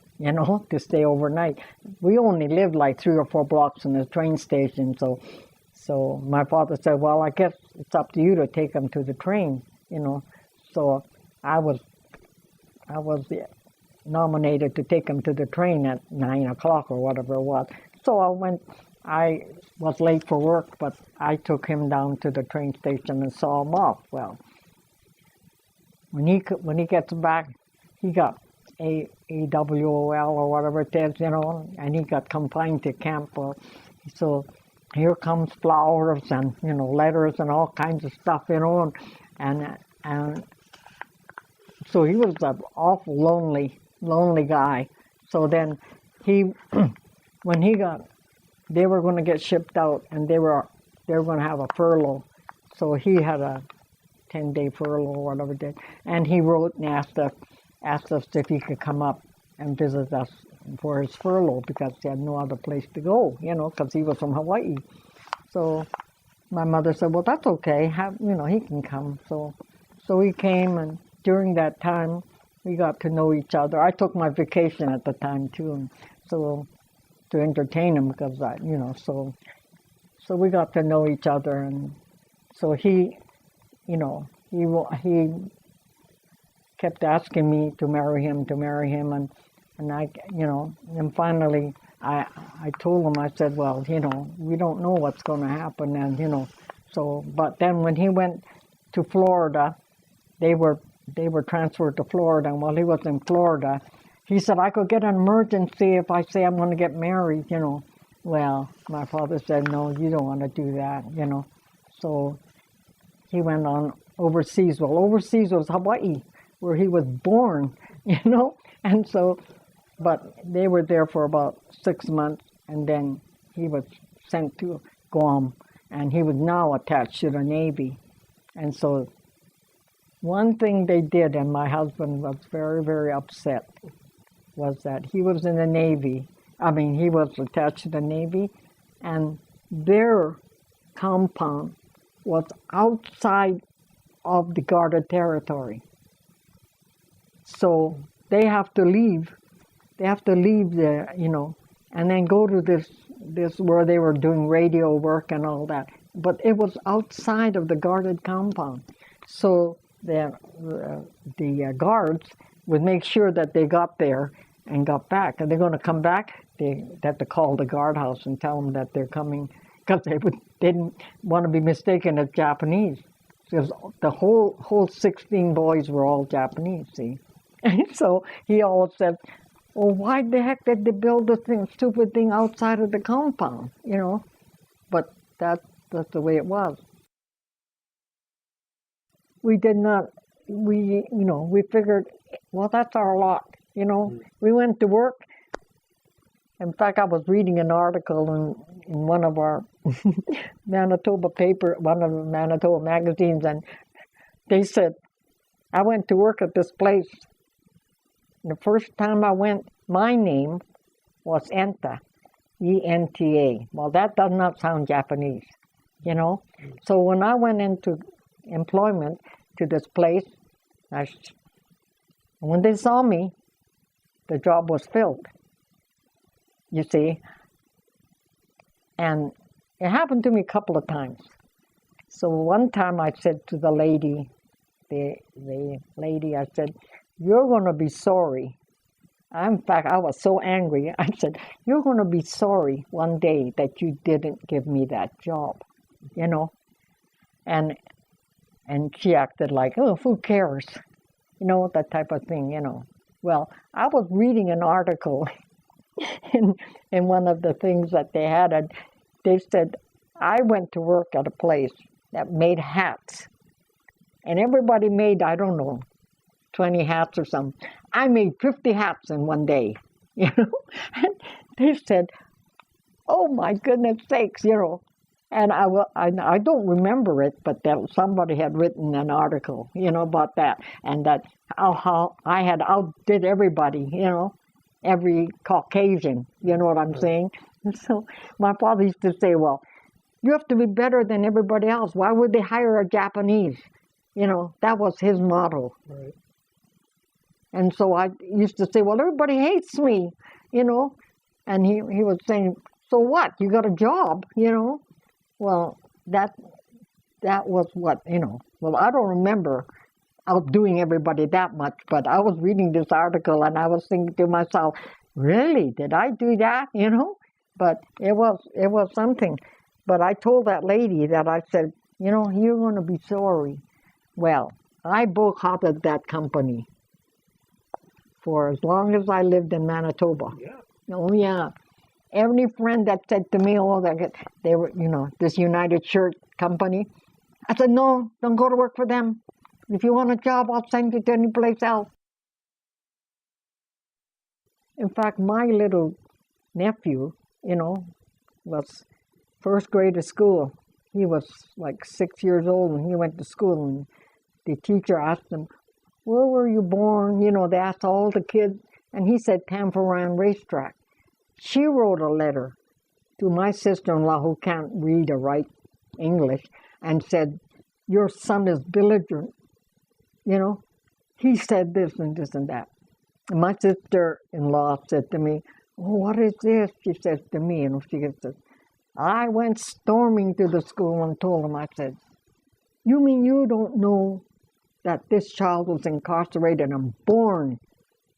to stay overnight. We only lived like 3 or 4 blocks from the train station. So my father said, "Well, I guess it's up to you to take him to the train," So I was nominated to take him to the train at 9 o'clock or whatever it was. So I went. I was late for work, but I took him down to the train station and saw him off. Well, when he gets back, he got AWOL or whatever it is, and he got confined to camp. So here comes flowers and letters and all kinds of stuff, and so he was an awful lonely guy. So then they were going to get shipped out, and they were going to have a furlough. So he had a 10-day furlough or whatever it did, and he wrote and asked us if he could come up and visit us for his furlough because he had no other place to go, because he was from Hawaii. So my mother said, well, that's okay. He can come. So he came, and during that time, we got to know each other. I took my vacation at the time, too, and so to entertain him because, so we got to know each other. And so he kept asking me to marry him, and I, and finally I told him, I said, well, we don't know what's going to happen, and but then when he went to Florida, they were transferred to Florida, and while he was in Florida, he said, I could get an emergency if I say I'm going to get married, Well, my father said, no, you don't want to do that, So he went on overseas. Well, overseas was Hawaii, where he was born, and so, but they were there for about 6 months, and then he was sent to Guam, and he was now attached to the Navy. And so one thing they did, and my husband was very, very upset, was that he was in the Navy. He was attached to the Navy, and their compound was outside of the guarded territory. So they have to leave. They have to leave there, and then go to this where they were doing radio work and all that. But it was outside of the guarded compound. So the guards would make sure that they got there and got back. And they're going to come back, they have to call the guardhouse and tell them that they're coming, because they didn't want to be mistaken as Japanese. Because the whole 16 boys were all Japanese, see. And so he always said, well, why the heck did they build this stupid thing outside of the compound, But that's the way it was. We did not, we figured, well, that's our lot, We went to work. In fact, I was reading an article in one of our Manitoba paper, one of the Manitoba magazines, and they said, I went to work at this place. The first time I went, my name was Enta, E-N-T-A. Well, that does not sound Japanese, So when I went into employment to this place, when they saw me, the job was filled, you see. And it happened to me a couple of times. So one time I said to the lady, I said, you're going to be sorry. In fact, I was so angry. I said, you're going to be sorry one day that you didn't give me that job, And she acted like, oh, who cares? That type of thing, Well, I was reading an article in one of the things that they had, and they said, I went to work at a place that made hats. And everybody made, I don't know, 20 hats or something. I made 50 hats in one day, And they said, oh, my goodness sakes, And I don't remember it, but somebody had written an article, about that. And that how I had outdid everybody, every Caucasian, you know what I'm saying? And so my father used to say, well, you have to be better than everybody else. Why would they hire a Japanese? That was his motto. Right. And so I used to say, well, everybody hates me, And he was saying, so what? You got a job, Well, that was what, Well, I don't remember outdoing everybody that much, but I was reading this article and I was thinking to myself, really, did I do that, But it was something. But I told that lady that I said, you're going to be sorry. Well, I boycotted that company for as long as I lived in Manitoba. Yeah. Oh, yeah. Every friend that said to me, oh, they were, this United Shirt company, I said, no, don't go to work for them. If you want a job, I'll send you to any place else. In fact, my little nephew, was first grade of school. He was like 6 years old when he went to school, and the teacher asked him, where were you born? You know, they asked all the kids, and he said Tamparan Racetrack. She wrote a letter to my sister-in-law who can't read or write English and said, your son is belligerent. You know, he said this and this and that. And my sister-in-law said to me, oh, what is this? She says to me, and she says, I went storming to the school and told him, I said, you mean you don't know that this child was incarcerated and born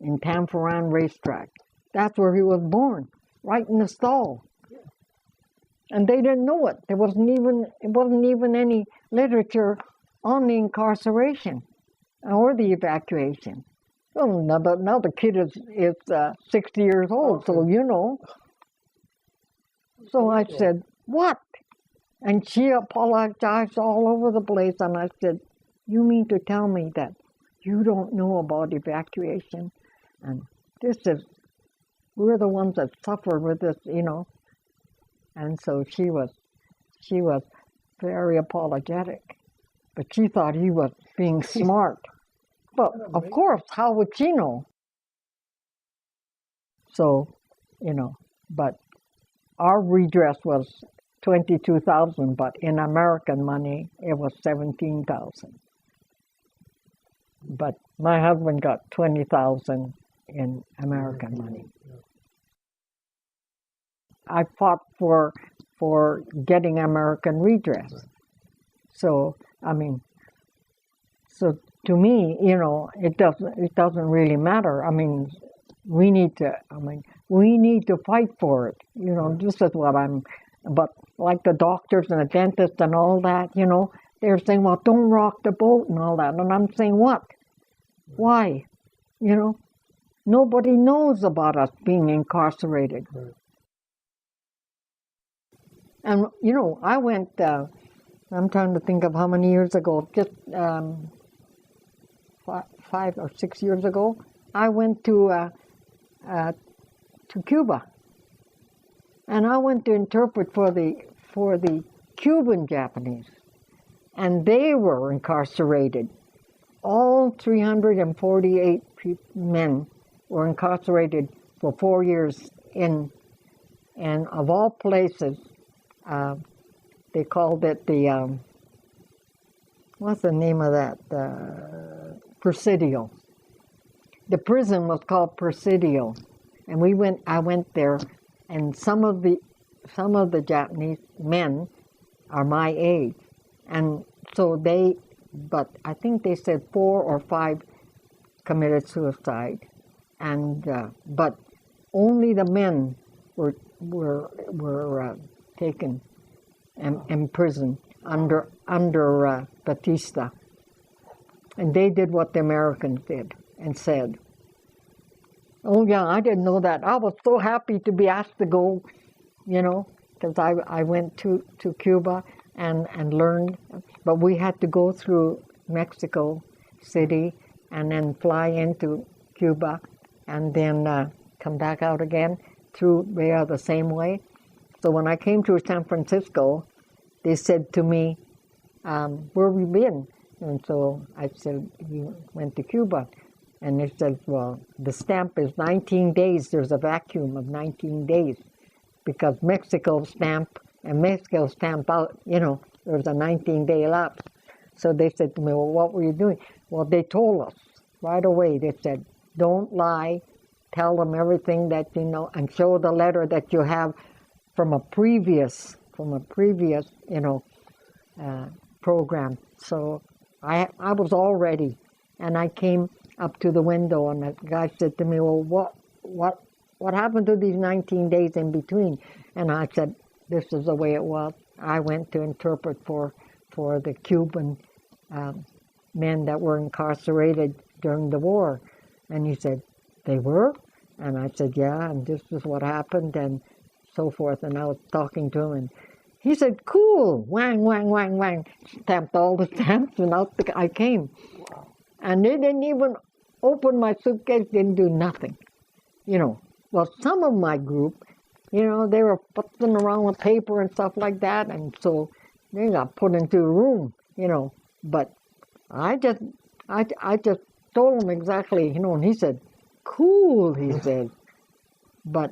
in Tamparan Racetrack? That's where he was born, right in the stall. And they didn't know it. It wasn't even any literature on the incarceration or the evacuation. Well, now the kid is 60 years old, so you know. So I said, what? And she apologized all over the place, and I said, you mean to tell me that you don't know about evacuation? And we're the ones that suffer with this, you know. And so she was very apologetic, but she thought he was being smart. But of course, how would she know? So, you know, but our redress was $22,000, but in American money, it was $17,000. But my husband got $20,000 in American money. I fought for getting American redress. So I mean, so to me, you know, it doesn't really matter. I mean, we need to fight for it. You know, this is what but like the doctors and the dentists and all that, you know, they're saying, well, don't rock the boat and all that. And I'm saying, what? Why? You know, nobody knows about us being incarcerated. Right. And, you know, I went, I'm trying to think of how many years ago, just 5 or 6 years ago, I went to Cuba. And I went to interpret for the Cuban Japanese. And they were incarcerated. All 348 men were incarcerated for 4 years and of all places, they called it the, what's the name of that? Presidio. The prison was called Presidio. And I went there, and some of the Japanese men are my age. And so but I think they said 4 or 5 committed suicide. And, but only the men were taken and imprisoned under Batista. And they did what the Americans did and said. Oh yeah, I didn't know that. I was so happy to be asked to go, you know, because I went to Cuba and learned, but we had to go through Mexico City and then fly into Cuba and then come back out again through there the same way. So when I came to San Francisco, they said to me, where have you been? And so I said, we went to Cuba. And they said, well, the stamp is 19 days. There's a vacuum of 19 days because Mexico stamp out, you know, there's a 19-day lapse. So they said to me, well, what were you doing? Well, they told us right away. They said, don't lie. Tell them everything that you know and show the letter that you have from a previous, you know, program. So I was all ready, and I came up to the window, and the guy said to me, well, what happened to these 19 days in between? And I said, this is the way it was. I went to interpret for the Cuban men that were incarcerated during the war. And he said, they were? And I said, yeah, and this is what happened, and so forth. And I was talking to him, and he said, cool, wang, wang, wang, wang. Stamped all the stamps, and out I came. And they didn't even open my suitcase, didn't do nothing. You know, well, some of my group, you know, they were futzing around with paper and stuff like that, and so they got put into a room, you know. But I just told him exactly, and he said, cool, he said. But,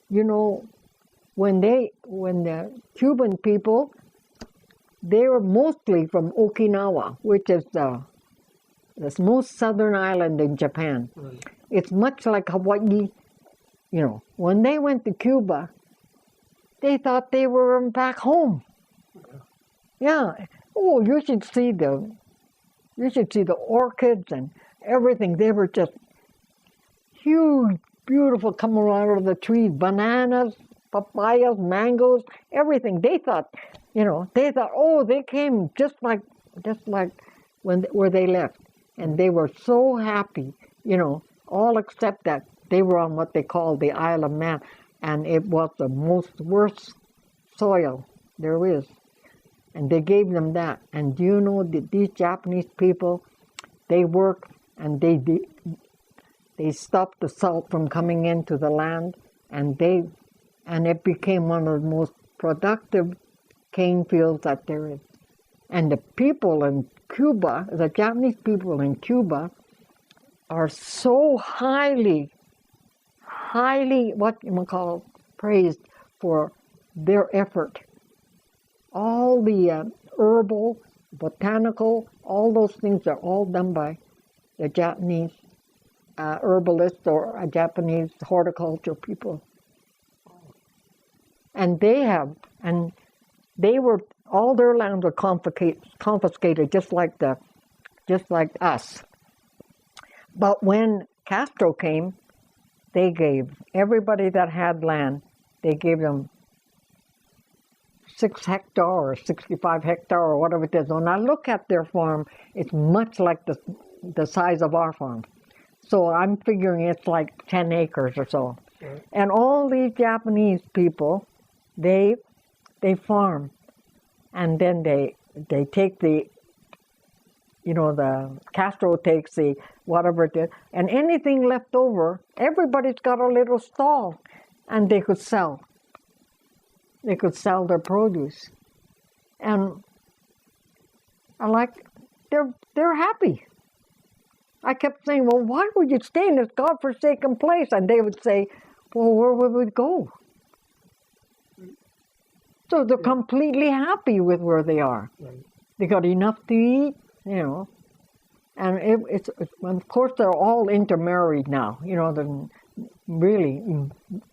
when the Cuban people, they were mostly from Okinawa, which is the most southern island in Japan. Right. It's much like Hawaii. When they went to Cuba, they thought they were back home. Yeah. Oh, you should see the orchids and everything. They were just huge, beautiful, coming out of the trees. Bananas, papayas, mangoes, everything. They thought, oh, they came just like where they left, and they were so happy. All except that they were on what they called the Isle of Man, and it was the worst soil there is. And they gave them that. And do you know that these Japanese people, they work and they stopped the salt from coming into the land, and it became one of the most productive cane fields that there is. And the people in Cuba, the Japanese people in Cuba, are so highly, praised for their effort. All the herbal, botanical, all those things are all done by the Japanese herbalists or Japanese horticulture people. And all their lands were confiscated just like us. But when Castro came, they gave everybody that had land, they gave them 6 hectare or 65 hectare or whatever it is. When I look at their farm, it's much like the size of our farm. So I'm figuring it's like 10 acres or so. Okay. And all these Japanese people, they farm, and then they take the Castro takes the whatever it is, and anything left over, everybody's got a little stall, and they could sell. They could sell their produce, and they're happy. I kept saying, well, why would you stay in this godforsaken place? And they would say, well, where would we go? So they're completely happy with where they are. Right. They got enough to eat, and it's of course they're all intermarried now. They're really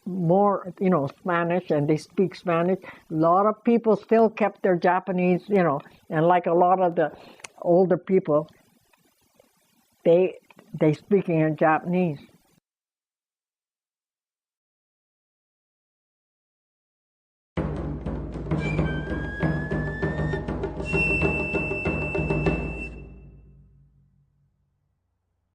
more, Spanish, and they speak Spanish. A lot of people still kept their Japanese, and like a lot of the older people, they speaking in Japanese.